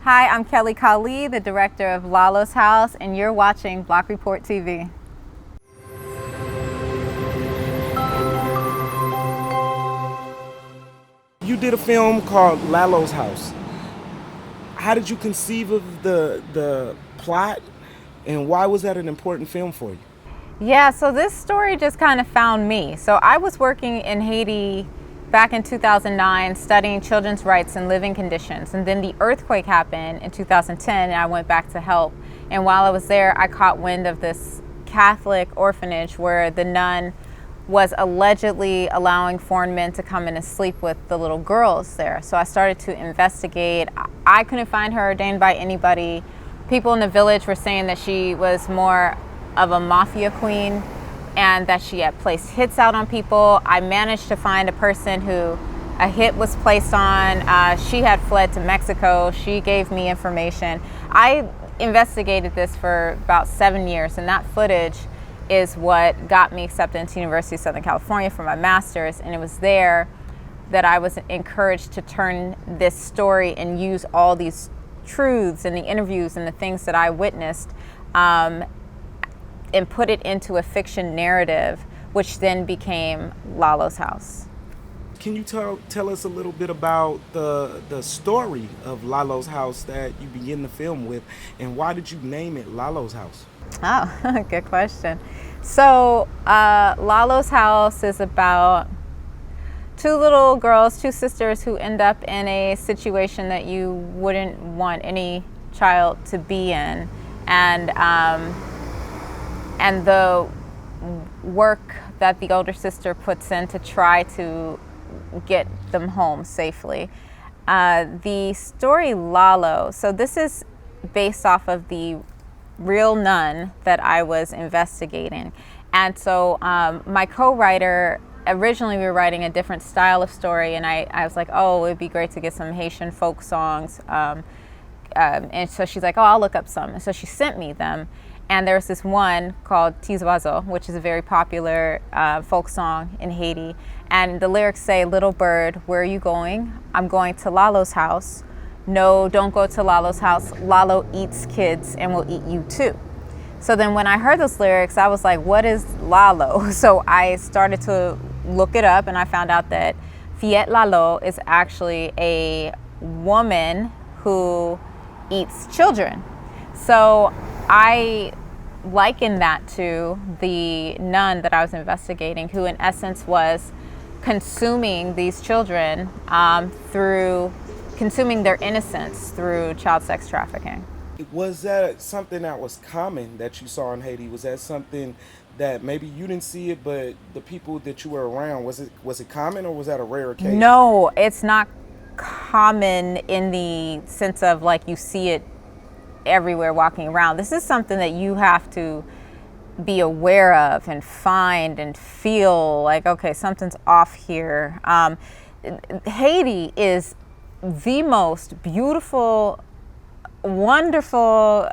Hi, I'm Kelley Kali, the director of Lalos House, and you're watching Block Report TV. You did a film called Lalo's House. How did you conceive of the plot, and why was that an important film for you? Yeah, so this story just kind of found me. So I was working in Haiti back in 2009 studying children's rights and living conditions, and then the earthquake happened in 2010 and I went back to help. And while I was there, I caught wind of this Catholic orphanage where the nun was allegedly allowing foreign men to come in and sleep with the little girls there. So I started to investigate. I couldn't find her ordained by anybody. People in the village were saying that she was more of a mafia queen and that she had placed hits out on people. I managed to find a person who a hit was placed on. She had fled to Mexico. She gave me information. I investigated this for about 7 years, and that footage is what got me accepted into University of Southern California for my master's. And it was there that I was encouraged to turn this story and use all these truths and the interviews and the things that I witnessed and put it into a fiction narrative, which then became Lalos House. Can you tell us a little bit about the story of Lalo's House that you begin the film with, and why did you name it Lalo's House? Oh, good question. So Lalos House is about two little girls, two sisters who end up in a situation that you wouldn't want any child to be in. And the work that the older sister puts in to try to get them home safely. The story Lalo, so this is based off of the real nun that I was investigating. And so my co-writer, originally we were writing a different style of story, and I was like, oh, it'd be great to get some Haitian folk songs. And so she's like, oh, I'll look up some. And so she sent me them. And there's this one called Tizoazo, which is a very popular folk song in Haiti. And the lyrics say, little bird, where are you going? I'm going to Lalo's house. No, don't go to Lalo's house. Lalo eats kids and will eat you too. So then when I heard those lyrics, I was like, what is Lalo? So I started to look it up, and I found out that Fiet Lalo is actually a woman who eats children. So I liken that to the nun that I was investigating, who in essence was consuming these children through consuming their innocence through child sex trafficking. Was that something that was common that you saw in Haiti? Was that something that maybe you didn't see it, but the people that you were around, was it common, or was that a rare occasion? No, it's not common in the sense of like you see it everywhere walking around. This is something that you have to be aware of and find and feel like, okay, something's off here. Haiti is the most beautiful, wonderful,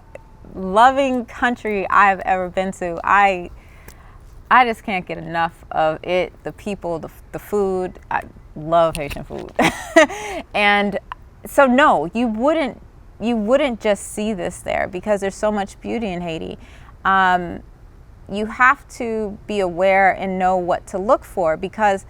loving country I've ever been to. I just can't get enough of it. The people, the food. I love Haitian food. And so no, you wouldn't just see this there because there's so much beauty in Haiti. You have to be aware and know what to look for, because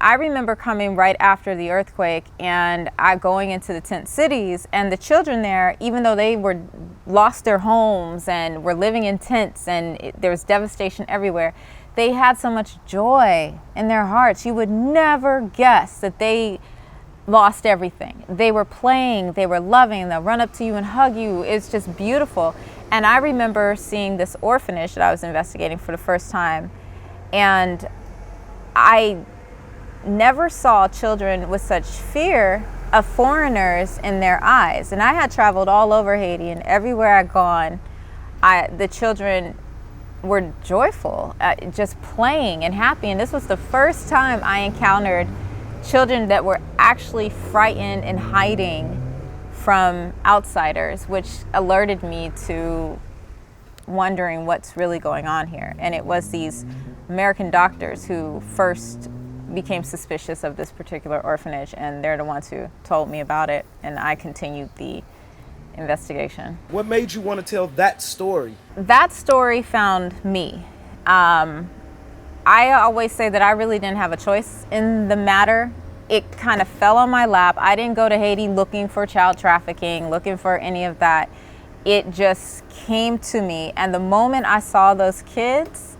I remember coming right after the earthquake and going into the tent cities, and the children there, even though they were lost their homes and were living in tents and there was devastation everywhere, they had so much joy in their hearts. You would never guess that they lost everything. They were playing, they were loving, they'll run up to you and hug you. It's just beautiful. And I remember seeing this orphanage that I was investigating for the first time, and I never saw children with such fear of foreigners in their eyes. And I had traveled all over Haiti, and everywhere I'd gone, the children were joyful, just playing and happy. And this was the first time I encountered children that were actually frightened and hiding from outsiders, which alerted me to wondering what's really going on here. And it was these American doctors who first became suspicious of this particular orphanage, and they're the ones who told me about it, and I continued the investigation. What made you want to tell that story? That story found me. I always say that I really didn't have a choice in the matter. It kind of fell on my lap. I didn't go to Haiti looking for child trafficking, looking for any of that. It just came to me. And the moment I saw those kids,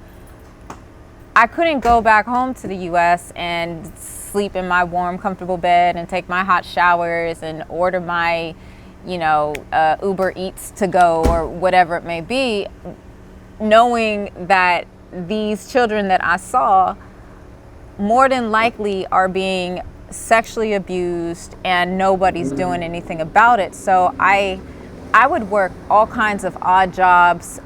I couldn't go back home to the US and sleep in my warm, comfortable bed and take my hot showers and order my, Uber Eats to go or whatever it may be, knowing that these children that I saw more than likely are being sexually abused and nobody's doing anything about it. So I would work all kinds of odd jobs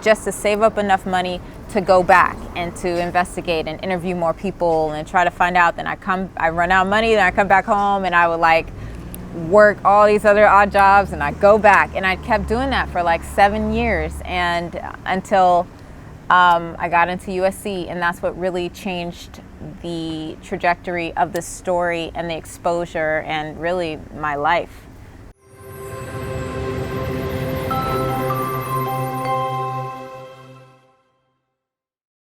just to save up enough money to go back and to investigate and interview more people and try to find out. Then I run out of money, then I come back home and I would work all these other odd jobs and I go back. And I kept doing that for 7 years and until I got into USC, and that's what really changed the trajectory of this story and the exposure and really my life.